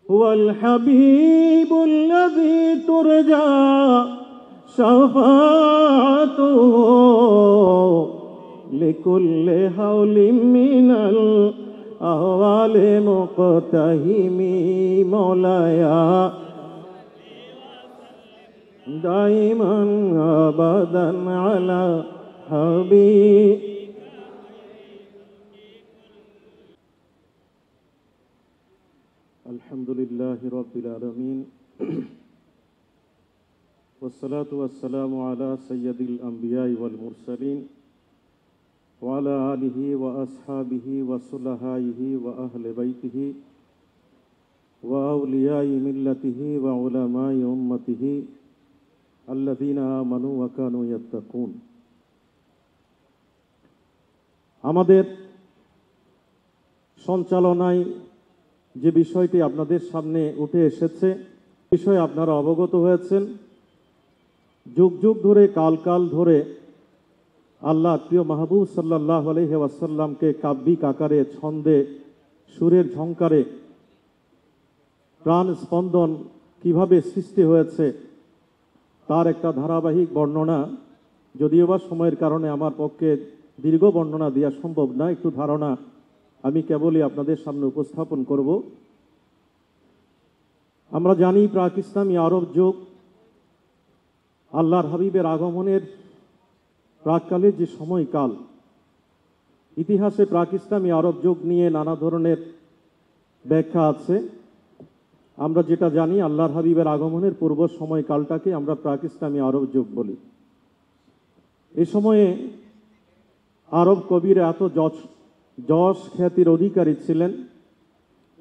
হুয়াল হাবিবুল্লাযী তুরজা শাফাআতুহু লিকুল্লি হাওলিন মিনাল আহওয়ালি মুকতাহিমি মাওলায়া দাইমান আবাদান আলা হাবিব। আলহামদুলিল্লাহি রাব্বিল আলামিন ওয়াসসালাতু ওয়াসসালামু আলা সাইয়্যিদিল আমবিয়াই ওয়াল মুরসালিন ওয়া আলা আলিহি ওয়া আসহাবিহি ওয়া সুলাহাইহি ওয়া আহলি বাইতিহি ওয়া আউলিয়াই মিল্লাতিহি ওয়া উলামাই উম্মতিহি আল্লাযীনা আমানু ওয়া কানু ইয়াত্তাকুন। আমাদের সঞ্চালনায় যে বিষয়টি আপনাদের সামনে উঠে এসেছে, বিষয়ে আপনারা অবগত হয়েছেন। যুগ যুগ ধরে, কাল কাল ধরে আল্লাহ প্রিয় মাহবুব সাল্লাল্লাহু আলাইহি ওয়াসাল্লামকে কাব্যিক আকারে, ছন্দে, সুরের ঝংকারে প্রাণ স্পন্দন কিভাবে সৃষ্টি হয়েছে তার একটা ধারাবাহিক বর্ণনা, যদিও বা সময়ের কারণে আমার পক্ষে দীর্ঘ বর্ণনা দেওয়া সম্ভব না, একটু ধারণা আমি কেবলই আপনাদের সামনে উপস্থাপন করব। আমরা জানি প্রাক ইসলামী আরব যুগ, আল্লাহর হাবিবের আগমনের প্রাককালের যে সময়কাল, ইতিহাসে প্রাক ইসলামী আরব যুগ নিয়ে নানা ধরনের ব্যাখ্যা আছে। আমরা যেটা জানি, আল্লাহর হাবিবের আগমনের পূর্ব সময়কালটাকে আমরা প্রাক ইসলামী আরব যুগ বলি। এ সময়ে আরব কবিরা এত যশ খ্যাতির অধিকারী ছিলেন,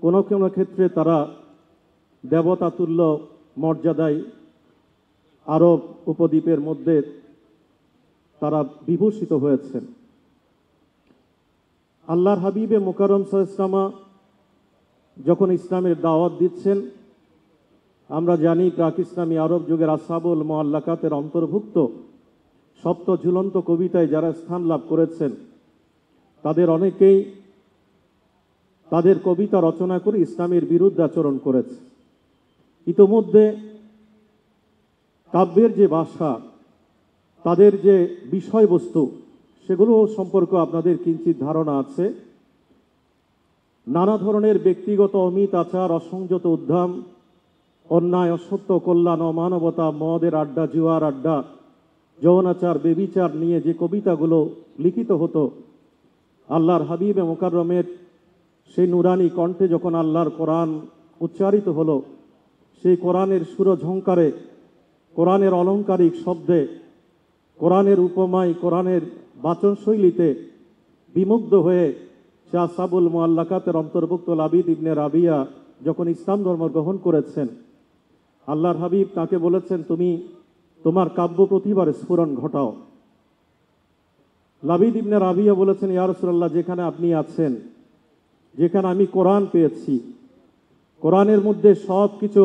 কোনো কোনো ক্ষেত্রে তারা দেবতাতুল্য মর্যাদায় আরব উপদ্বীপের মধ্যে তারা বিভূষিত হয়েছেন। আল্লাহর হাবিবে মুকাররম সাল্লাল্লাহু আলাইহি ওয়াসাল্লাম যখন ইসলামের দাওয়াত দিচ্ছেন, আমরা জানি প্রাক ইসলামী আরব যুগের আসহাবুল মুআল্লাকাতের অন্তর্ভুক্ত সপ্ত ঝুলন্ত কবিতায় যারা স্থান লাভ করেছেন, তাদের অনেকেই তাদের কবিতা রচনা করে ইসলামের বিরুদ্ধে আচরণ করেছে। ইতোমধ্যে কাব্যের যে ভাষা, তাদের যে বিষয়বস্তু, সেগুলো সম্পর্কে আপনাদের কিঞ্চিত ধারণা আছে। নানা ধরনের ব্যক্তিগত অমিত আচার, অসংযত উদ্যম, অন্যায়, অসত্য, কল্যাণ, অমানবতা, মদের আড্ডা, জুয়ার আড্ডা, যৌনাচার, বেবিচার নিয়ে যে কবিতাগুলো লিখিত হতো, আল্লাহর হাবিবে মুকাররমের সেই নুরানি কণ্ঠে যখন আল্লাহর কোরআন উচ্চারিত হলো, সেই কোরআনের সুরঝংকারে, কোরআনের অলংকারিক শব্দে, কোরআনের উপমায়, কোরআনের বাচনশৈলীতে বিমুগ্ধ হয়ে সে আসহাবুল মুআল্লাকাতের অন্তর্ভুক্ত লাবিদ ইবনে রাবিয়া যখন ইসলাম ধর্ম গ্রহণ করেছেন, আল্লাহর হাবিব তাকে বলেছেন, তুমি তোমার কাব্য প্রতিভার স্ফুরণ ঘটাও। লাবিদ ইবনে রাবিয়া বলেছেন, ইয়া রাসূলুল্লাহ, যেখানে আপনি আছেন, যেখানে আমি কোরআন পেয়েছি, কোরআনের মধ্যে সব কিছু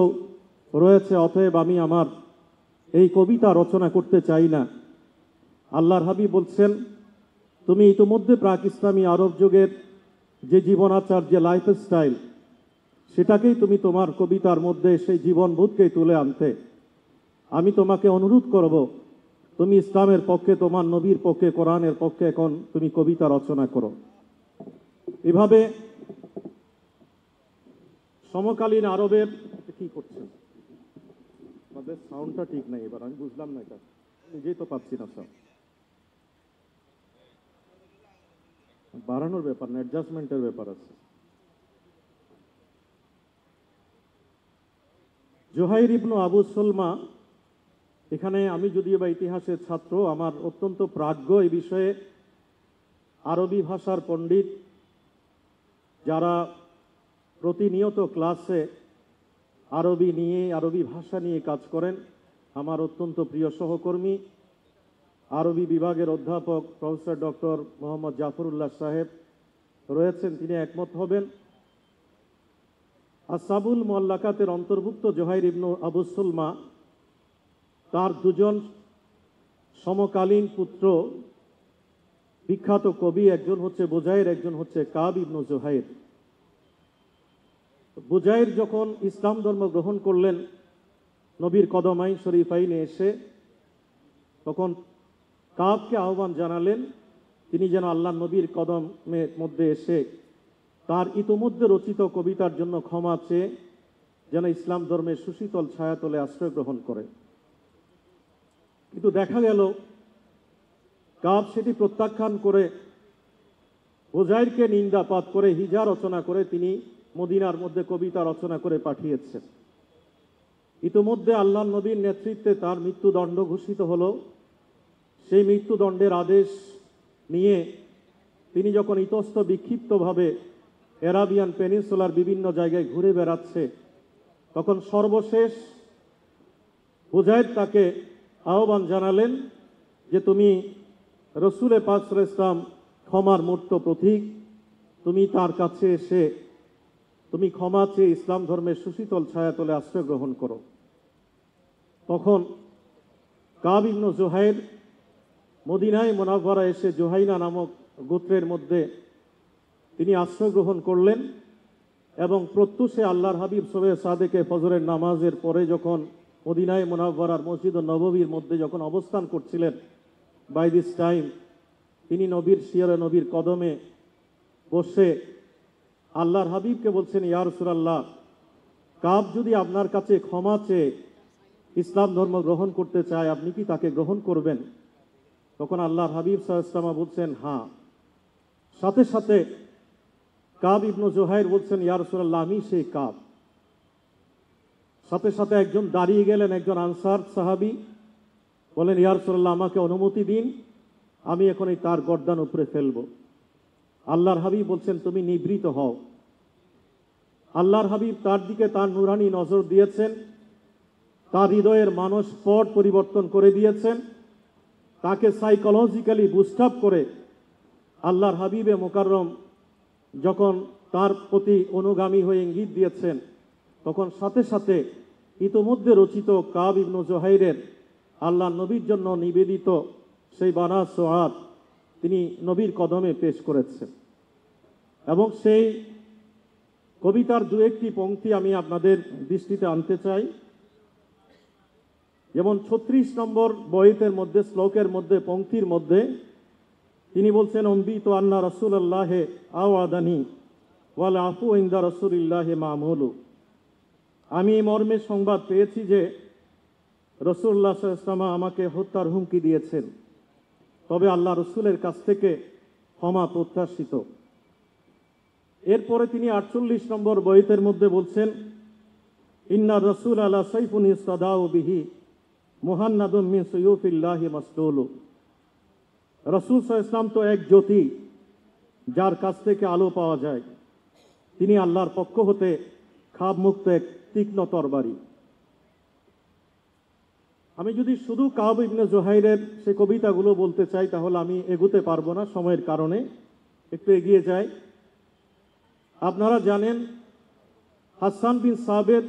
রয়েছে, অতএব আমি আমার এই কবিতা রচনা করতে চাই না। আল্লাহর হাবিব বলছেন, তুমি ইতিমধ্যে প্রাক ইসলামী আরব যুগের যে জীবনাচার, যে লাইফস্টাইল, সেটাকেই তুমি তোমার কবিতার মধ্যে সেই জীবনবোধকেই তুলে আনতে। আমি তোমাকে অনুরোধ করব, তুমি ইসলামের পক্ষে, তোমার নবীর পক্ষে, কোরআনের পক্ষে এখন তুমি কবিতা রচনা করো। এভাবে সমকালীন আরবের কি করছেন, আমাদের সাউন্ডটা ঠিক নাই, এবার আমি বুঝলাম না, এটা নিজেই তো পাচ্ছি না। সব বাড়ানোর ব্যাপার না, অ্যাডজাস্টমেন্টের ব্যাপার আছে। জুহাইর ইবনু আবু সুলমা, এখানে আমি যদিও বা ইতিহাসের ছাত্র, আমার অত্যন্ত প্রাজ্ঞ এই বিষয়ে, আরবি ভাষার পণ্ডিত, যারা প্রতিনিয়ত ক্লাসে আরবি নিয়ে, আরবি ভাষা নিয়ে কাজ করেন, আমার অত্যন্ত প্রিয় সহকর্মী, আরবি বিভাগের অধ্যাপক প্রফেসর ডক্টর মোহাম্মদ জাফরুল্লাহ সাহেব রয়েছেন, তিনি একমত হবেন। আসহাবুল মুআল্লাকাতের অন্তর্ভুক্ত জুহাইর ইবনু আবু সুলমা, তার দুজন সমকালীন পুত্র বিখ্যাত কবি, একজন হচ্ছে বুজাইর, একজন হচ্ছে কাব ইবনু জুহাইর। বুজাইর যখন ইসলাম ধর্ম গ্রহণ করলেন নবীর কদমাই শরীফাইনে এসে, তখন কাবকে আহ্বান জানালেন তিনি যেন আল্লাহ নবীর কদমের মধ্যে এসে তার ইতোমধ্যে রচিত কবিতার জন্য ক্ষমা চেয়ে যেন ইসলাম ধর্মের সুশীতল ছায়াতলে আশ্রয় গ্রহণ করে। কিন্তু দেখা গেল কাব সেটি প্রত্যাখ্যান করে বুজাইরকে নিন্দাপাত করে হিজা রচনা করে তিনি মদিনার মধ্যে কবিতা রচনা করে পাঠিয়েছেন। ইতোমধ্যে আল্লাহ নবীর নেতৃত্বে তার মৃত্যুদণ্ড ঘোষিত হলো। সেই মৃত্যুদণ্ডের আদেশ নিয়ে তিনি যখন ইতস্ত বিক্ষিপ্তভাবে অ্যারাবিয়ান পেনিনসুলার বিভিন্ন জায়গায় ঘুরে বেড়াচ্ছে, তখন সর্বশেষ বুজাইর তাকে আহ্বান জানালেন যে তুমি রসুলে পাক সাল্লাল্লাহু আলাইহি ওয়াসাল্লাম ক্ষমার মূর্ত প্রতীক, তুমি তার কাছে এসে তুমি ক্ষমা চেয়ে ইসলাম ধর্মের সুশীতল ছায়াতলে আশ্রয় গ্রহণ করো। তখন কাব ইবনে জুহাইর মদিনায় মুনাওয়ারা এসে জুহাইনা নামক গোত্রের মধ্যে তিনি আশ্রয় গ্রহণ করলেন এবং প্রত্যুষে আল্লাহর হাবিব সবে সাদেকে ফজরের নামাজের পরে যখন মদিনায় মুনাওয়ারার মসজিদ নববীর মধ্যে যখন অবস্থান করছিলেন, বাই দিস টাইম তিনি নবীর শিয়রে নবীর কদমে বসে আল্লাহর হাবিবকে বলছেন, ইয়া রাসূলুল্লাহ, কাব যদি আপনার কাছে ক্ষমা চেয়ে ইসলাম ধর্ম গ্রহণ করতে চায়, আপনি কি তাকে গ্রহণ করবেন? তখন আল্লাহর হাবিব সাল্লাল্লাহু আলাইহি ওয়াসাল্লাম বলছেন হ্যাঁ। সাথে সাথে কাব ইবনে জুহাইর বলছেন, ইয়া রাসূলুল্লাহ, আমি সেই কাব। সাথে সাথে একজন দাঁড়িয়ে গেলেন, একজন আনসার সাহাবী, বলেন, ইয়া রাসূলুল্লাহ, আমাকে অনুমতি দিন, আমি এখনই তার গর্দান উপরে ফেলব। আল্লাহর হাবিব বলছেন, তুমি নিবৃত হও। আল্লাহর হাবিব তার দিকে তার নুরানি নজর দিয়েছেন, তার হৃদয়ের মানস পট পরিবর্তন করে দিয়েছেন, তাকে সাইকোলজিক্যালি বুস্ট আপ করে আল্লাহর হাবিবে মুকাররম যখন তার প্রতি অনুগামী হয়ে ইঙ্গিত দিয়েছেন, তখন সাথে সাথে ইতোমধ্যে রচিত কাব ইবনে জুহাইরের আল্লাহ নবীর জন্য নিবেদিত সেই বানা সোয়াদ তিনি নবীর কদমে পেশ করেছেন। এবং সেই কবিতার দু একটি পংক্তি আমি আপনাদের দৃষ্টিতে আনতে চাই। যেমন 36 নম্বর বইতের মধ্যে শ্লোকের মধ্যে পংক্তির মধ্যে তিনি বলছেন, অম্বিত আন্না রাসূলুল্লাহে আওয়াদানি ওয়াল আফু ইনদা রাসূলিল্লাহি মামুলু। আমি মর্মে সংবাদ পেয়েছি যে রাসূলুল্লাহ সাল্লাল্লাহু আলাইহি ওয়াসাল্লাম আমাকে হত্যার হুমকি দিয়েছেন, তবে আল্লাহ রসুলের কাছ থেকে ক্ষমা প্রত্যাশিত। এরপরে তিনি 48 নম্বর বইতের মধ্যে বলছেন, ইন্না রাসূল আলা সাইফুন ইসতাদাউ বিহি মুহান্নাদুম মিন সুয়ুফিল্লাহি মাসলুলু। রাসূল সাল্লাল্লাহু আলাইহি ওয়াসাল্লাম তো এক জ্যোতি, যার কাছ থেকে আলো পাওয়া যায়। তিনি আল্লাহর পক্ষ হতে খাবমুক্ত এক তীক্ষ্ণ তরবারি। আমি যদি শুধু কাব ইবনে জুহাইরের সে কবিতাগুলো বলতে চাই তাহলে আমি এগোতে পারবো না সময়ের কারণে, একটু এগিয়ে যাই। আপনারা জানেন হাসান বিন সাবিত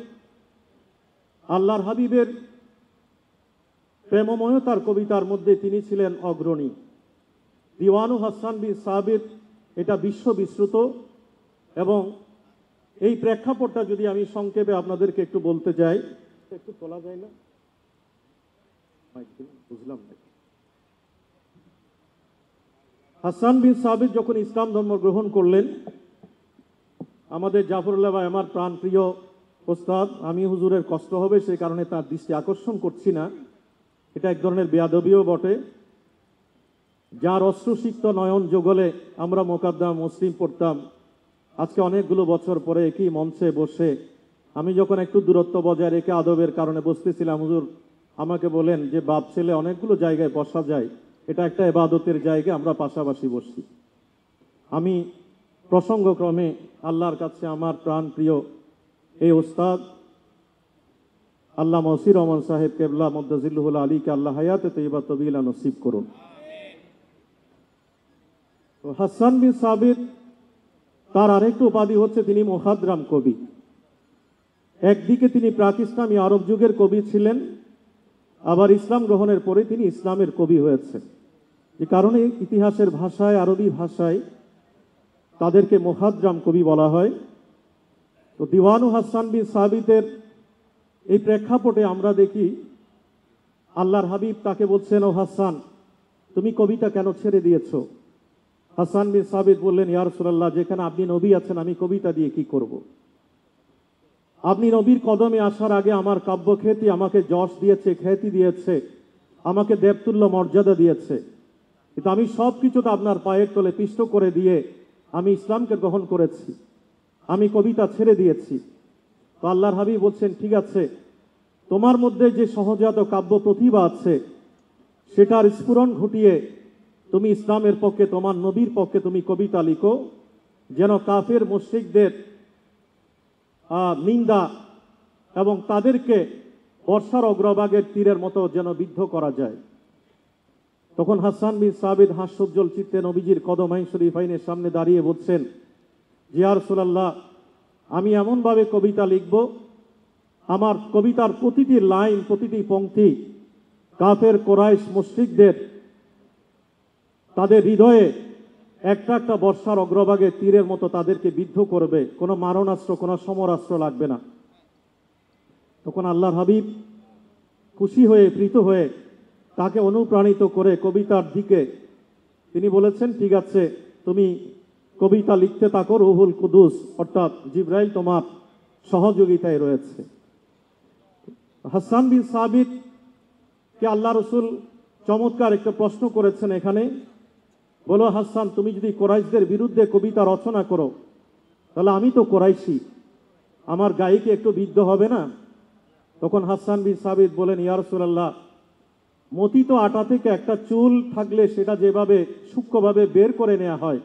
আল্লাহর হাবিবের প্রেমময়তার কবিতার মধ্যে তিনি ছিলেন অগ্রণী। দিওয়ানু হাসান বিন সাবিত এটা বিশ্ববিশ্রুত, এবং এই প্রেক্ষাপটটা যদি আমি সংক্ষেপে আপনাদেরকে একটু বলতে যাই, একটু তোলা যায় না, বুঝলাম না। হাসান বিন সাবিত যখন ইসলাম ধর্ম গ্রহণ করলেন, আমাদের জাফরুল্লাহ ভাই আমার প্রাণ প্রিয় ওস্তাদ, আমি হুজুরের কষ্ট হবে সেই কারণে তার দৃষ্টি আকর্ষণ করছি না, এটা এক ধরনের বেয়াদবিও বটে। যার অশ্রুসিক্ত নয়ন যুগলে আমরা মোকাদ্দাম মুসলিম পড়তাম, আজকে অনেকগুলো বছর পরে একই মঞ্চে বসে আমি যখন একটু দূরত্ব বজায় রেখে আদবের কারণে বসতেছিলাম, হুজুর আমাকে বলেন যে বাপ ছেলে অনেকগুলো জায়গায় বসা যায়, এটা একটা ইবাদতের জায়গা, আমরা পাশাপাশি বসি। আমি প্রসঙ্গক্রমে আল্লাহর কাছে আমার প্রাণ প্রিয় এই ওস্তাদ আল্লামা ওসি রহমান সাহেব কেবলা মুদ্দাজিল্লুহুল আলীকে আল্লাহ হায়াতে তৈবা তবিলা নসিব করুন। হাসান বিন সাবিত তার আরেকটা উপাধি হচ্ছে তিনি মুহাদ্রাম কবি। একদিকে তিনি প্রাক ইসলামী আরব যুগের কবি ছিলেন, আবার ইসলাম গ্রহণের পরে তিনি ইসলামের কবি হয়েছেন, যে কারণে ইতিহাসের ভাষায় আরবি ভাষায় তাদেরকে মুহাদ্রাম কবি বলা হয়। তো তো দিওয়ানু হাসান বিন সাবিতের এই প্রেক্ষাপটে আমরা দেখি আল্লাহর হাবিব তাকে বলছেন, ও হাসান, তুমি কবিতা কেন ছেড়ে দিয়েছো? হাসান বিন সাবিত বললেন, ইয়া রাসূলুল্লাহ, যেখানে আপনি নবী আছেন আমি কবিতা দিয়ে কি করব? আপনি নবীর কদমে আসার আগে আমার কাব্যখ্যাতি আমাকে যশ দিয়েছে, খ্যাতি দিয়েছে, আমাকে দেবতুল্য মর্যাদা দিয়েছে, কিন্তু আমি সব কিছুতে আপনার পায়ের তলে পিষ্ট করে দিয়ে আমি ইসলামকে গ্রহণ করেছি, আমি কবিতা ছেড়ে দিয়েছি। তো আল্লাহর হাবিব বলছেন, ঠিক আছে, তোমার মধ্যে যে সহজাত কাব্য প্রতিভা আছে সেটার স্ফুরণ ঘটিয়ে তুমি ইসলামের পক্ষে, তোমার নবীর পক্ষে তুমি কবিতা লিখো, যেন কাফের মুশরিকদের নিন্দা এবং তাদেরকে বর্ষার অগ্রভাগের তীরের মতো যেন বিদ্ধ করা যায়। তখন হাসান বিন সাবিত হাস্যোজ্জ্বল চিত্তে নবীজির কদমাইন শরীফাইনের সামনে দাঁড়িয়ে বলছেন, ইয়া রাসূলুল্লাহ, আমি এমনভাবে কবিতা লিখব, আমার কবিতার প্রতিটি লাইন, প্রতিটি পংক্তি কাফের কোরাইশ মুশরিকদের তাদের হৃদয়ে একটা একটা বর্ষার অগ্রভাগে তীরের মতো তাদেরকে বিদ্ধ করবে, কোনো মারণাস্ত্র, কোনো সমরাস্ত্র লাগবে না। তখন আল্লাহর হাবিব খুশি হয়ে, প্রীত হয়ে, তাকে অনুপ্রাণিত করে কবিতার দিকে তিনি বলেছেন, ঠিক আছে, তুমি কবিতা লিখতে থাকো, রুহুল কুদুস অর্থাৎ জিবরাইল তোমার সহযোগিতায় রয়েছে। হাসান বিন সাবিত কে আল্লাহ রসুল চমৎকার একটা প্রশ্ন করেছেন এখানে, বলো হাসান, তুমি যদি কোরাইশদের বিরুদ্ধে কবিতা রচনা করো তাহলে আমি তো কোরাইশি, আমার গায়ে কি একটু বিদ্ধ হবে না? তখন হাসান বিন সাবিত বলেন, ইয়া রাসূলুল্লাহ, মতিত আটা থেকে একটা চুল থাকলে সেটা যেভাবে সূক্ষ্মভাবে বের করে নেওয়া হয়,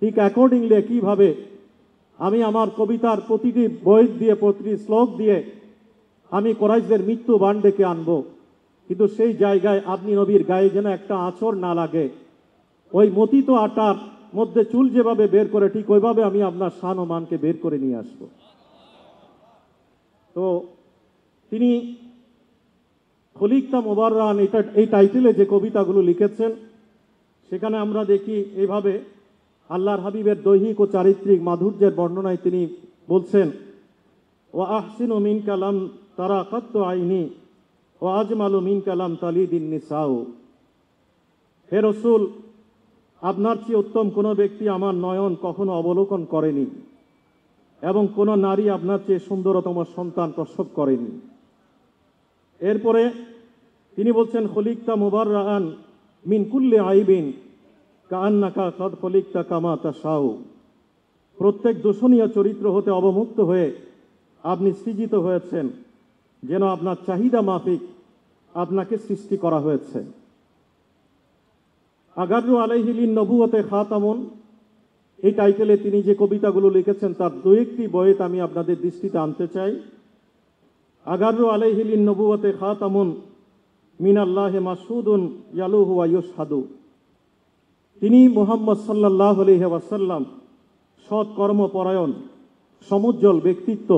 ঠিক অ্যাকর্ডিংলি একইভাবে আমি আমার কবিতার প্রতিটি বৈত দিয়ে, প্রতিটি শ্লোক দিয়ে আমি কোরাইশদের মৃত্যু বান ডেকে আনবো, কিন্তু সেই জায়গায় আপনি নবীর গায়ে যেন একটা আঁচড় না লাগে, ওই মতিত আটার মধ্যে চুল যেভাবে বের করে ঠিক ওইভাবে আমি আপনার শান ও মানকে বের করে নিয়ে আসব। তো তিনি খলিকতা মুবাররান এই টাইটেলে যে কবিতাগুলো লিখেছেন সেখানে আমরা দেখি এইভাবে আল্লাহর হাবিবের দৈহিক ও চারিত্রিক মাধুর্যের বর্ণনায় তিনি বলছেন, ও আহসিনু মিন কালাম তারা কাত্ত আইনি ও আজমালু মিন কালাম তালিদিন নিসাউ। হে রাসূল, আপনার চেয়ে উত্তম কোনো ব্যক্তি আমার নয়ন কখনো অবলোকন করেনি এবং কোনো নারী আপনার চেয়ে সুন্দরতম সন্তান প্রসব করেনি। এরপরে তিনি বলছেন, খলিকতা মুবাররান মিন কুল্লি আইবিন কাআন্নাকা কাদ খলিকতা কামা তাশাউ। প্রত্যেক দূষণীয় চরিত্র হতে অবমুক্ত হয়ে আপনি সৃজিত হয়েছেন, যেন আপনার চাহিদা মাফিক আপনাকে সৃষ্টি করা হয়েছে। আগারু আলাইহি লিন নবুওয়াতে খাতামুন, এই টাইটেলে তিনি যে কবিতাগুলো লিখেছেন তার দু একটি বইত আমি আপনাদের দৃষ্টিতে আনতে চাই। আগারু আলাইহি লিন নবুওয়াতে খাতামুন মিনাল্লাহি মাসউদুন ইয়ালুহু ওয়া ইউশহাদু। তিনি মুহাম্মদ সাল্লাল্লাহু আলাইহি ওয়াসাল্লাম সৎ কর্মপরায়ণ, সমুজ্জ্বল ব্যক্তিত্ব,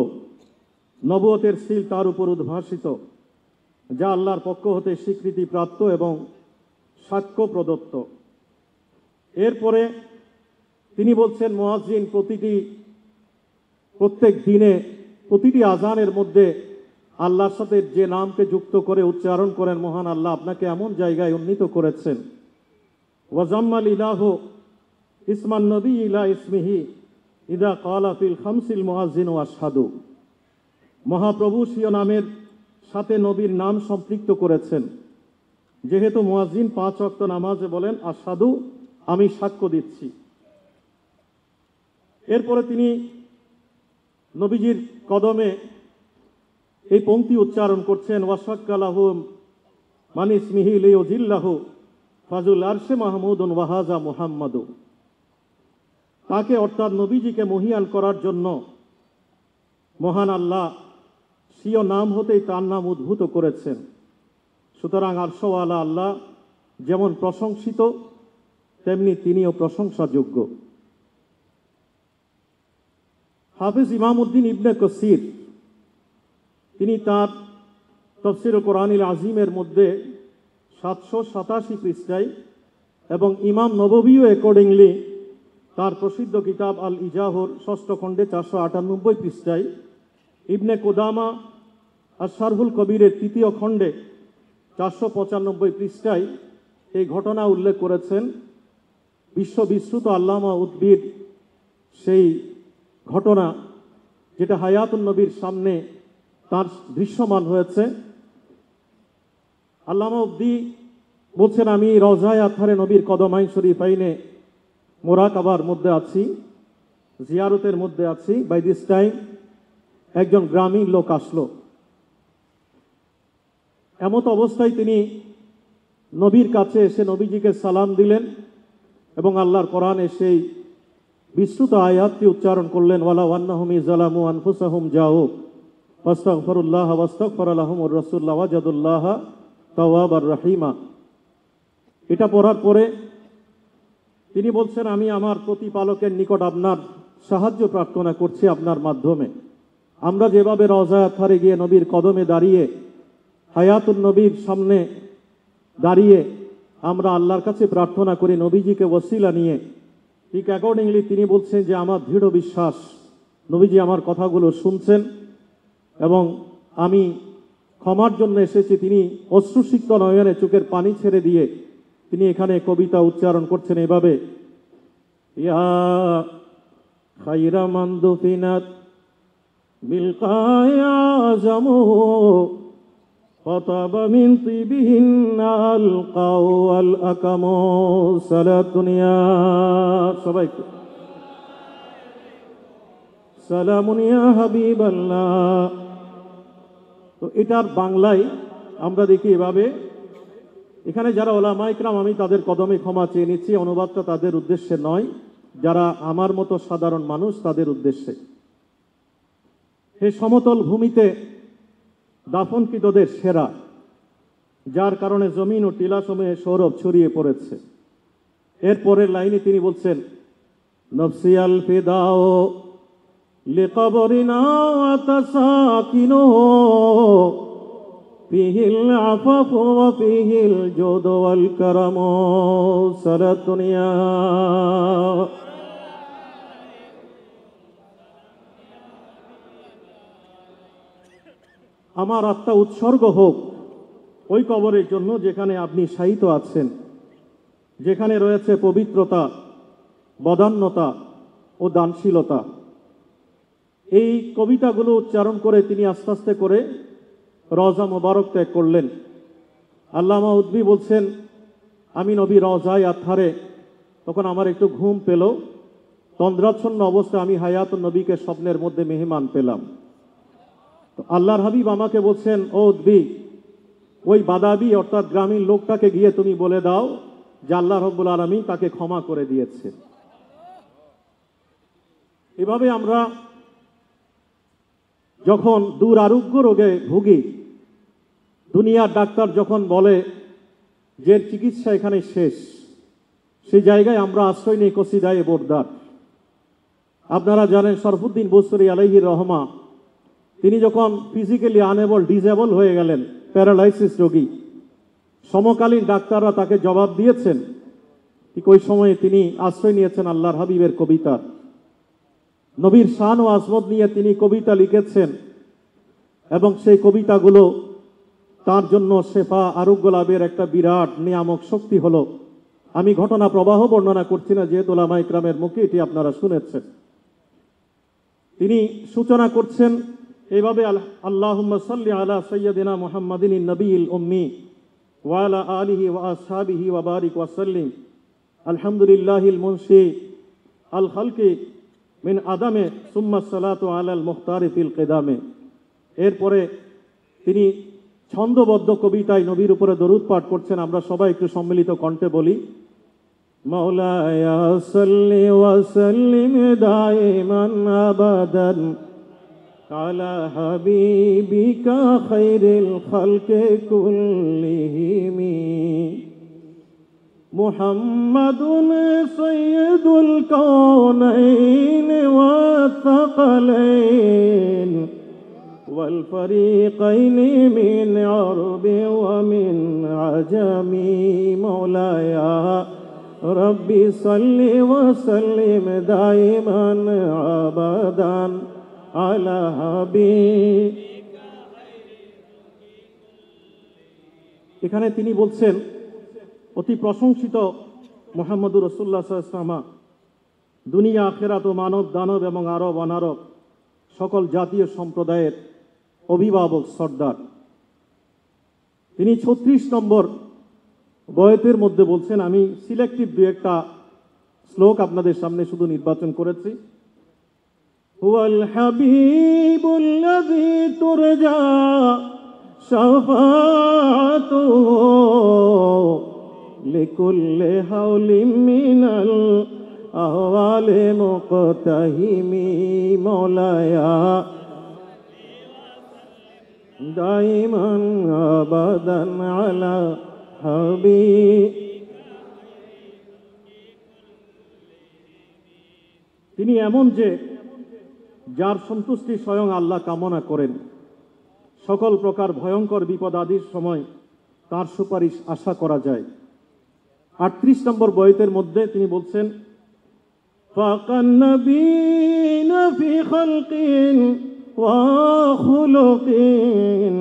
নবুয়তের সিল তার উপর উদ্ভাসিত, যা আল্লাহর পক্ষ হতে স্বীকৃতি প্রাপ্ত এবং সাক্ষ্য প্রদত্ত। এরপরে তিনি বলছেন, মুয়াজ্জিন প্রত্যেক দিনে প্রতিটি আজানের মধ্যে আল্লাহর সাথে যে নামকে যুক্ত করে উচ্চারণ করেন, মহান আল্লাহ আপনাকে এমন জায়গায় উন্নীত করেছেন। ওয়াজাম্মাল ইলাহু ইসমান নবী ইলা ইসমিহি ইদা ক্বালা ফিল খামসিল মুয়াজ্জিন আশহাদু। মহাপ্রভু স্বীয় নামের সাথে নবীর নাম সম্পৃক্ত করেছেন, যেহেতু মুয়াজ্জিন 5 ওয়াক্ত নামাজে বলেন আশহাদু, আমি সাক্ষ্য দিচ্ছি। এরপরে তিনি নবীজির কদমে এই পংক্তি উচ্চারণ করছেন, ওয়াশাক্কালাহু মান ইসমিহি লিউজিল্লাহু ফাজুল আরশে মাহমুদুন ওয়াহাজা মুহাম্মাদু। তাকে অর্থাৎ নবীজিকে মহিয়ান করার জন্য মহান আল্লাহ স্বীয় নাম হতেই তার নাম উদ্ভূত করেছেন। সুতরাং আরশওয়ালা আল্লাহ যেমন প্রশংসিত তেমনি তিনিও প্রশংসাযোগ্য। হাফিজ ইমামউদ্দিন ইবনে কাসির তিনি তার তাফসীর কোরআনুল আজিমের মধ্যে 787 পৃষ্ঠায় এবং ইমাম নববীও অ্যাকর্ডিংলি তার প্রসিদ্ধ কিতাব আল ইজাহর 6ষ্ঠ খণ্ডে 498 পৃষ্ঠায়, ইবনে কুদামা আর শারহুল কবিরের 3য় খণ্ডে 495 পৃষ্ঠায় এই ঘটনা উল্লেখ করেছেন। বিশ্ববিশ্রুত আল্লামা উদ্ভিদ সেই ঘটনা যেটা হায়াতুন নবীর সামনে তার দৃশ্যমান হয়েছে। আল্লামা উদ্দি বলছেন, আমি রওজায়ে আতহারে নবীর কদমাইন শরীফাইনে মোরাকাবার মধ্যে আছি, জিয়ারতের মধ্যে আছি। বাই দিস টাইম একজন গ্রামীণ লোক আসলো। এমত অবস্থায় তিনি নবীর কাছে এসে নবীজিকে সালাম দিলেন এবং আল্লাহর কোরআনে সেই বিস্তৃত আয়াতটি উচ্চারণ করলেন, ওয়ালা ওয়ান্নাহুম ইযালামু আনফুসাহুম যাও ফাস্তাগফিরুল্লাহ ওয়াস্তাগফারা লাহুমুর রাসূলুল্লাহ ওয়াজাদুল্লাহ তাওয়াবার রহিমা। এটা পড়ার পরে তিনি বলছেন, আমি আমার প্রতিপালকের নিকট আপনার সাহায্য প্রার্থনা করছি আপনার মাধ্যমে। আমরা যেভাবে রওজায়ে আতহারে গিয়ে নবীর কদমে দাঁড়িয়ে হায়াতুন নবীর সামনে দাঁড়িয়ে আমরা আল্লাহর কাছে প্রার্থনা করি নবীজিকে ওসিলা নিয়ে, ঠিক অ্যাকর্ডিংলি তিনি বলছেন যে আমার দৃঢ় বিশ্বাস নবীজি আমার কথাগুলো শুনছেন এবং আমি ক্ষমার জন্য এসেছি। তিনি অশ্রুসিক্ত নয়নে চোখের পানি ছেড়ে দিয়ে তিনি এখানে কবিতা উচ্চারণ করছেন এভাবে, ইয়া খায়রা মান দুফিনাত বিল কায়া জামু ফাতাবা মিন তিবিহিন্না আল কাওয়াল আকামু সালাতুনিয়া। সবাই সালামুন ইয়া হাবিবাল্লাহ। তো এটার বাংলায় আমরা দেখি এভাবে, এখানে যারা ওলামা ইকরাম, আমি তাদের কদমে ক্ষমা চেয়ে নিচ্ছি, অনুবাদটা তাদের উদ্দেশ্যে নয়, যারা আমার মতো সাধারণ মানুষ তাদের উদ্দেশ্যে। হে সমতল ভূমিতে দাফনকৃতদের সেরা, যার কারণে জমিন ও টিলাসমূহে সৌরভ ছড়িয়ে পড়েছে। এরপরের লাইনে তিনি বলছেন, নফসিয়াল ফিদাও লিকবরিনা ওয়া তাসাকিনুহু ফিহিল আফাফু ওয়া ফিহিল জুদু ওয়াল কারামু সালাতুনিয়া। আমার আত্মা উৎসর্গ হোক ওই কবরের জন্য যেখানে আপনি শায়িত আছেন, যেখানে রয়েছে পবিত্রতা, বদান্যতা ও দানশীলতা। এই কবিতাগুলো উচ্চারণ করে তিনি আস্তে আস্তে করে রওজা মোবারক ত্যাগ করলেন। আল্লামা উদ্বি বলছেন, আমি নবী রওজায়ে আতহারে তখন আমার একটু ঘুম পেল, তন্দ্রাচ্ছন্ন অবস্থায় আমি হায়াতুন নবীকে স্বপ্নের মধ্যে মেহমান পেলাম। তো আল্লাহর হাবিব আমাকে বলছেন, ও উদ্বি, ওই বাদাবি অর্থাৎ গ্রামীণ লোকটাকে গিয়ে তুমি বলে দাও যে আল্লাহ রাব্বুল আলামিন তাকে ক্ষমা করে দিয়েছে। এভাবে আমরা যখন দুরারোগ্য রোগে ভুগি, দুনিয়ার ডাক্তার যখন বলে যে চিকিৎসা এখানে শেষ, সেই জায়গায় আমরা আশ্রয় নিই কসিদায়ে বোরদার। আপনারা জানেন শরফুদ্দিন বুসরি আলাইহির রহমা, তিনি যখন ফিজিক্যালি আনএবল, ডিসেবল হয়ে গেলেন, প্যারালাইসিস রোগী, সমকালীন ডাক্তাররা তাকে জবাব দিয়েছেন, ঠিক ওই সময়ে তিনি আশ্রয় নিয়েছেন আল্লাহর হাবিবের কবিতার। নবীর শান ও আজমত নিয়ে তিনি কবিতা লিখেছেন এবং সেই কবিতাগুলো তার জন্য শেফা, আরোগ্য লাভের একটা বিরাট নিয়ামক শক্তি হলো। আমি ঘটনা প্রবাহ বর্ণনা করছি না, যেহেতু উলামা ইকরামের মুখে এটি আপনারা শুনেছেন। তিনি সূচনা করছেন এইভাবে, আল্লাহুম্মা সাল্লি আলা সাইয়্যিদিনা মুহাম্মাদিন নবিয়িল উম্মি ওয়া আলা আলিহি ওয়া আসহাবিহি ওয়া বারিক ওয়া সাল্লিম। আলহামদুলিল্লাহিল মুনশি আল খালকি মিন আদামে সুম্মা সালাতু আলাল মুখতারি ফিল কিদামে। এরপরে তিনি ছন্দবদ্ধ কবিতায় নবীর উপরে দরুদ পাঠ করছেন। আমরা সবাই একটু সম্মিলিত কণ্ঠে বলি, মাওলায়া সাল্লি ওয়া সাল্লিম দাইমান আবাদান আলা হাবিবিকা খায়রিল খালকি কুল্লিহিম মুহাম্মাদুন সাইয়্যিদুল কাওনাইন ওয়া থাকালাইন ওয়াল ফারিকাইনি মিন আরবি ওয়া মিন আজামি। মাওলায়া ربي صل وسلم دائما أبدا على حبيب। এখানে তিনি বলছেন অতি প্রশংসিত মুহাম্মদুর রাসূলুল্লাহ সাল্লাল্লাহু আলাইহি ওয়াসাল্লাম দুনিয়া আখিরাত ও মানব দানব এবং আরব অনারব সকল জাতীয় সম্প্রদায়ের অভিভাবক সর্দার। তিনি 36 নম্বর বয়াতের মধ্যে বলছেন, আমি সিলেক্টিভ দু একটা শ্লোক আপনাদের সামনে শুধু নির্বাচন করেছি। হুয়াল হাবিবুল্লাযী তুরজা শাফাআতুহু লিকুল্লি হাওলিন মিনাল আহওয়ালি মুকতাহিমি মাওলায়া দাইমান আবাদান আলা হাবিব। তিনি এমন যে যার সন্তুষ্টি স্বয়ং আল্লাহ কামনা করেন, সকল প্রকার ভয়ঙ্কর বিপদ আদির সময় তার সুপারিশ আশা করা যায়। 38 নম্বর বয়াতের মধ্যে তিনি বলছেন, ফাকান নবীনা ফি খালকিন ওয়া খুলুকিন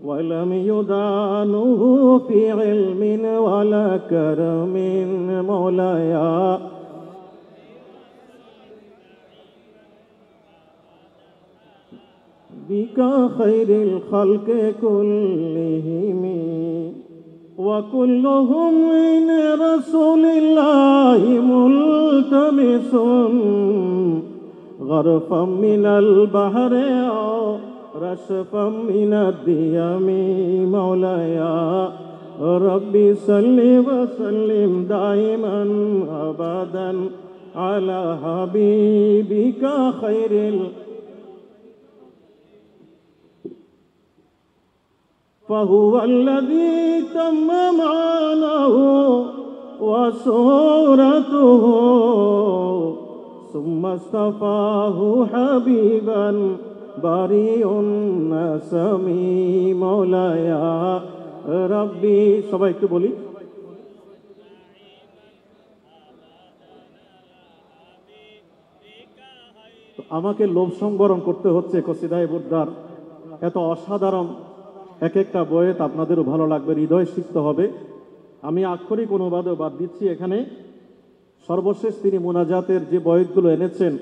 ওয়ালাম ইউদানুহু ফি ইলমিন ওয়ালা কারামিন মাওলায়া বিকা খায়রিল খালকি কুল্লিহিম ওয়া কুল্লুহুম মিন রাসূলিল্লাহি মুলতামিসুন গরফাম মিনাল বাহরি আও রাশফাম মিনাদ দিয়ামি মাওলায়া রব্বি সাল্লি ওয়া সাল্লিম দাইমান আবাদান আলা হাবিবিকা খায়রিল فهو الذي تم معناه وصورته ثم اصطفاه حبيبا بريء نسمي مولايا ربي। সবাই একটু বলি, আমাকে লোভ সংবরণ করতে হচ্ছে কসিদায়ে বুরদার এত অসাধারণ এক একটা বয়াত আপনাদেরও ভালো লাগবে, হৃদয় সিক্ত হবে। আমি আক্ষরিক অনুবাদও বাদ দিচ্ছি। এখানে সর্বশেষ তিনি মুনাজাতের যে বয়াতগুলো এনেছেন,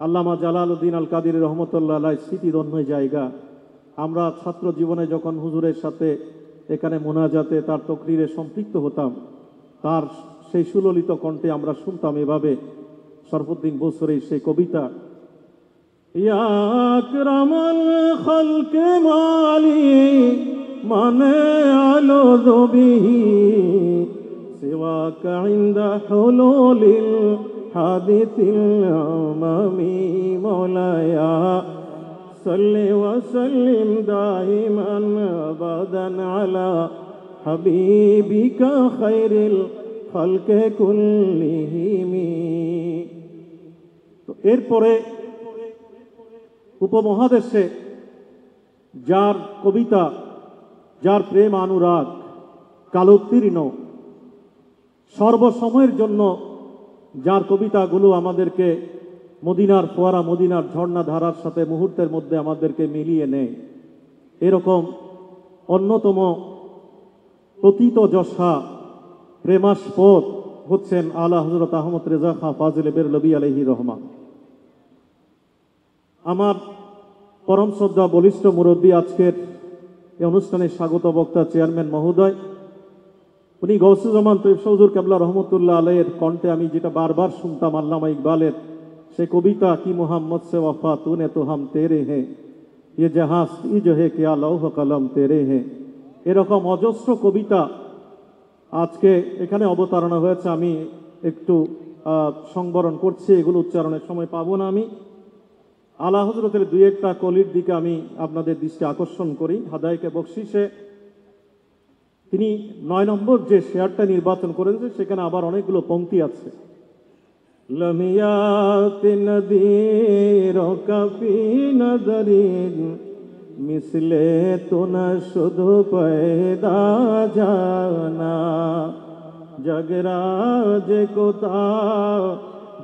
আল্লামা জালালউদ্দিন আল কাদির রহমতুল্লাহ আলাইহ স্মৃতিধন্য জায়গা। আমরা ছাত্র জীবনে যখন হুজুরের সাথে এখানে মুনাজাতে তার তকরিরে সম্পৃক্ত হতাম, তার সেই সুললিত কণ্ঠে আমরা শুনতাম এভাবে শরফুদ্দিন বুসরির সেই কবিতা, ইয়া আকরামাল খালকি মালি মানে আলযু বিহি সিওয়াকা ইনদা হুলুলিল হাদিসিল আমামি মাওলায়া সাল্লি ওয়া সাল্লিম দাইমান আবাদান আলা হাবিবিকা খায়রিল খালকি কুল্লিহিম। তো এরপরে উপমহাদেশে যার কবিতা, যার প্রেম অনুরাগ কালোত্তীর্ণ, সর্বসময়ের জন্য যার কবিতাগুলো আমাদেরকে মদিনার ফোয়ারা, মদিনার ঝর্ণা ধারার সাথে মুহূর্তের মধ্যে আমাদেরকে মিলিয়ে নেয়, এরকম অন্যতম প্রতীত যশা প্রেমাস্পদ হচ্ছেন আলা হযরত আহমদ রেজা খাঁ ফাজিলে বেরলভী আলাইহি রহমান। আমার পরম শ্রদ্ধা বলিষ্ঠ মুরব্বী, আজকের এই অনুষ্ঠানে স্বাগত বক্তা চেয়ারম্যান মহোদয়, উনি গৌসুজ্জামান তৈয়ব হুজুর কেবলা রহমতুল্লাহ আলাইহির কণ্ঠে আমি যেটা বারবার শুনতাম আল্লামা ইকবালের সে কবিতা, কি মোহাম্মদ সে ওয়াফা তুনে তো হাম তেরে হে ये जहां जो है क्या लौह कलम तेरे हैं, এরকম অজস্র কবিতা আজকে এখানে অবতারণা হয়েছে। আমি একটু সংবরণ করছি, এগুলো উচ্চারণের সময় পাবো না। আমি আলা হযরতের দুই একটা কলির দিকে আমি আপনাদের দৃষ্টি আকর্ষণ করি। হাদায়েকে বকশিসে তিনি 9 নম্বর যে শেয়ারটা নির্বাচন করেছে সেখানে আবার অনেকগুলো পংক্তি আছে। লমিয়াতি নদীর কফি নদরিন মিসলে তো না শুধু পয়দা জানা जगराज कोता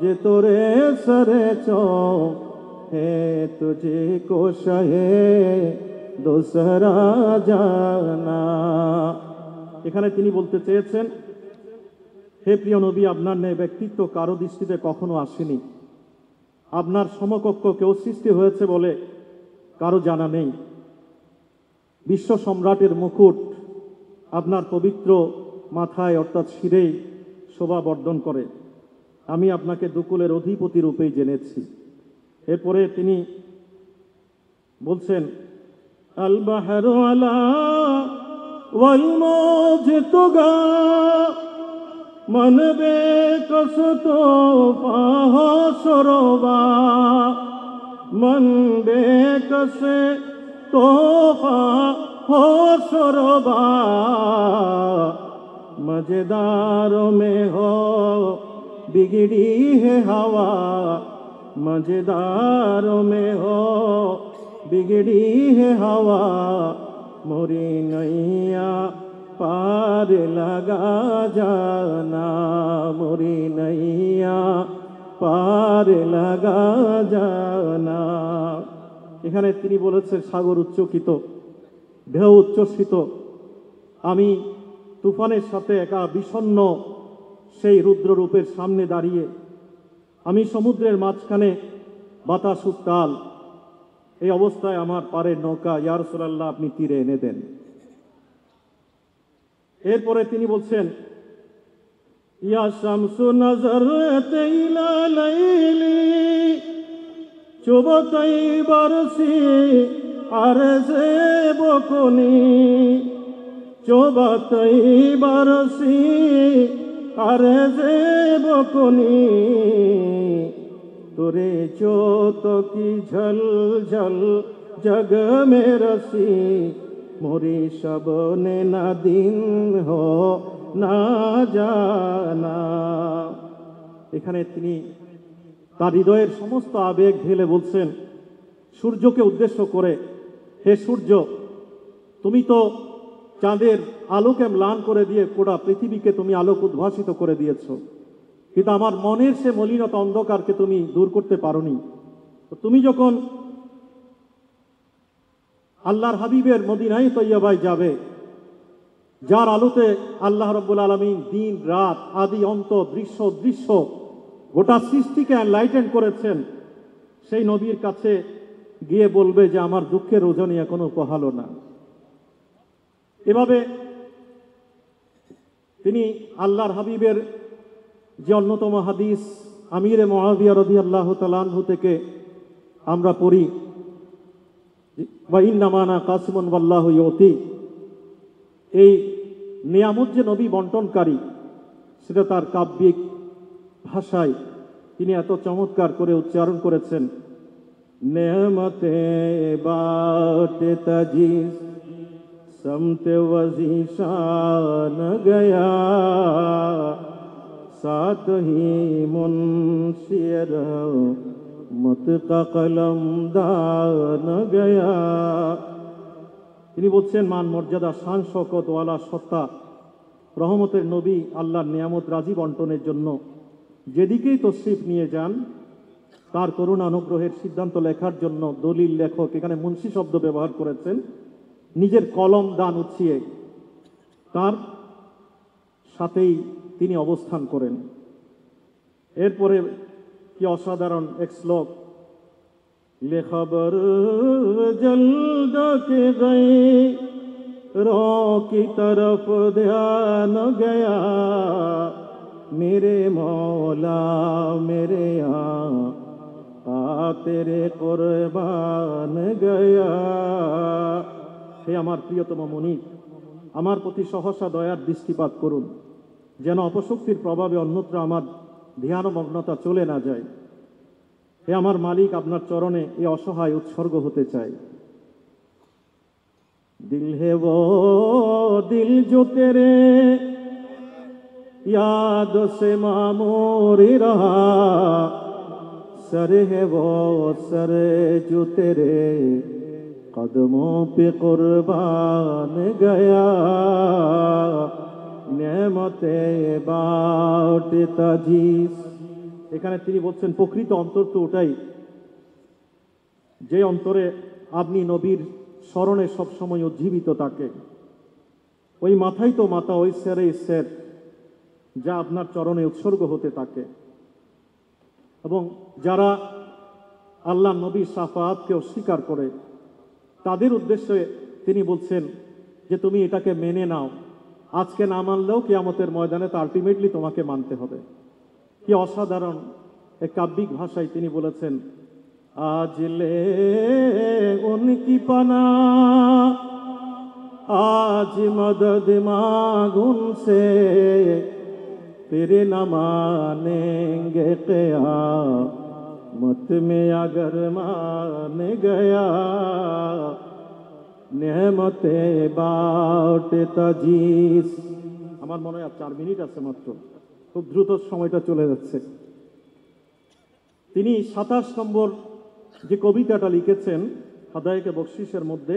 जे तोरे सरे चो है तुझे को शहे दूसरा जाना। এখানে তিনি বলতে চেয়েছেন, হে প্রিয় নবী, আপনার ন্যায় ব্যক্তিত্ব কারো দৃষ্টিতে কখনো আসেনি। আপনার সমকক্ষ কেউ সৃষ্টি হয়েছে বলে কারো জানা নেই। বিশ্ব সম্রাটের মুকুট আপনার পবিত্র মাথায় অর্থাৎ শিরেই শোভা বর্ধন করে। আমি আপনাকে দুকুলের অধিপতি রূপেই জেনেছি। এরপরে তিনি বলছেন, আল বাহরু আলা ওয়াল মৌজ তুগা मन बेकस तो पाह सरोबा मन बेकस तो पाह सरोबा मजेदारों में हो बिगड़ी है हवा मजेदारों में हो बिगड़ी है हवा मोरी नैया पार लगा जाना मोरी नैया पार लगा जाना। এখানে তিনি বলেছেন, সাগর উচ্চকিত, ঢেউ উচ্ছ্বসিত, আমি তুফানের সাথে একা বিষণ্ণ সেই রুদ্ররূপের সামনে দাঁড়িয়ে, আমি সমুদ্রের মাঝখানে বাতাস উত্তাল, এই অবস্থায় আমার পারের নৌকা ইয়া রাসূলুল্লাহ আপনি তীরে এনে দেন। এরপরে তিনি বলছেন, ইয়া শামসু নজরত ইলা লাইলি চুবতাই বরসি আরজে বকুনি চুবতাই বরসি আরজে বকুনি তোরে जोत की झल झल जग में रसी मोरी शबने ना दिन हो ना जाना। এখানে তিনি তার হৃদয়ের সমস্ত আবেগ ঢেলে বলছেন সূর্যকে উদ্দেশ্য করে, হে সূর্য, তুমি তো চাঁদের আলোকে ম্লান করে দিয়ে গোটা পৃথিবীকে তুমি আলোক উদ্ভাসিত করে দিয়েছো, কিন্তু আমার মনের সে মলিনতা অন্ধকারকে তুমি দূর করতে পারোনি। তুমি যখন আল্লাহর হাবিবের মদিনায় তৈয়বায় যাবে, যার আলোতে আল্লাহ রাব্বুল আলামিন দিন রাত আদি অন্ত দৃশ্য দৃশ্য গোটা সৃষ্টিকে এনলাইটেন করেছেন, সেই নবীর কাছে গিয়ে বলবে যে আমার দুঃখের রজনী এখনো পোহালো না। এভাবে তিনি আল্লাহর হাবিবের যে অন্যতম হাদিস আমিরে মুআবিয়া রাদিয়াল্লাহু তাআলা আনহু থেকে আমরা পড়ি, ওয়া ইন্নামা আনা কাসিমুন ওয়াল্লাহু ইউতি, এই নিয়ামত যে নবী বন্টনকারী, সেটা তার কাব্যিক ভাষায় তিনি এত চমৎকার করে উচ্চারণ করেছেন, নেয়ামতে বাতে তাজিজ समते वजीशान गया साथ ही मुंशिर मत का कलम दान गया। তিনি বলছেন, মান মর্যাদা শান শওকত ওয়ালা সত্তা রহমতের নবী আল্লাহর নিয়ামত রাজি বন্টনের জন্য যেদিকেই তশরিফ নিয়ে যান, তার করুণা অনুগ্রহের সিদ্ধান্ত লেখার জন্য দলিল লেখক, এখানে মুন্সি শব্দ ব্যবহার করেছেন, নিজের কলম দান উঠিয়ে তার সাথেই তিনি অবস্থান করেন। এরপরে কি অসাধারণ এক শ্লোক, লে খবর জলদ কে গয়ে रो की तरफ ध्यान गया मेरे मौला मेरे आ तेरे कुर्बान गया। হে আমার প্রিয়তম মনিব, আমার প্রতি সহসা দয়ার দৃষ্টিপাত করুন, যেন অপশক্তির প্রভাবে অন্যত্র আমার ধ্যানমগ্নতা চলে না যায়। হে আমার মালিক, আপনার চরণে এই অসহায় উৎসর্গ হতে চাই। दिल है वो दिल जो तेरे याद से मामूर रहा सर है वो सर जो तेरे कदमों पे कुर्बान गया। নেমতে বাউটে তাজিস। এখানে তিনি বলছেন প্রকৃত অন্তর তো ওটাই, যে অন্তরে আপনি নবীর স্মরণে সবসময় উজ্জীবিত থাকে। ওই মাথাই তো মাথা, ওই সেরে সের, যা আপনার চরণে উৎসর্গ হতে থাকে। এবং যারা আল্লাহ নবীর শাফাআতকে অস্বীকার করে তাদের উদ্দেশ্যে তিনি বলছেন যে তুমি এটাকে মেনে নাও, আজকে না মানলেও কিয়ামতের ময়দানে তো আলটিমেটলি তোমাকে মানতে হবে। কি অসাধারণ এক কাব্যিক ভাষায় তিনি বলেছেন, আজ লে উনকি পানা आज मदद मांगूं से फिर न मानेंगे क़यामत में अगर मान गया नेमते बाटे ताजीस। আমার মনে হয় আর 4 মিনিট আছে মাত্র, খুব দ্রুত সময়টা চলে যাচ্ছে। তিনি 27 নম্বর যে কবিতাটা লিখেছেন হাদায়েকে বকশিসের মধ্যে,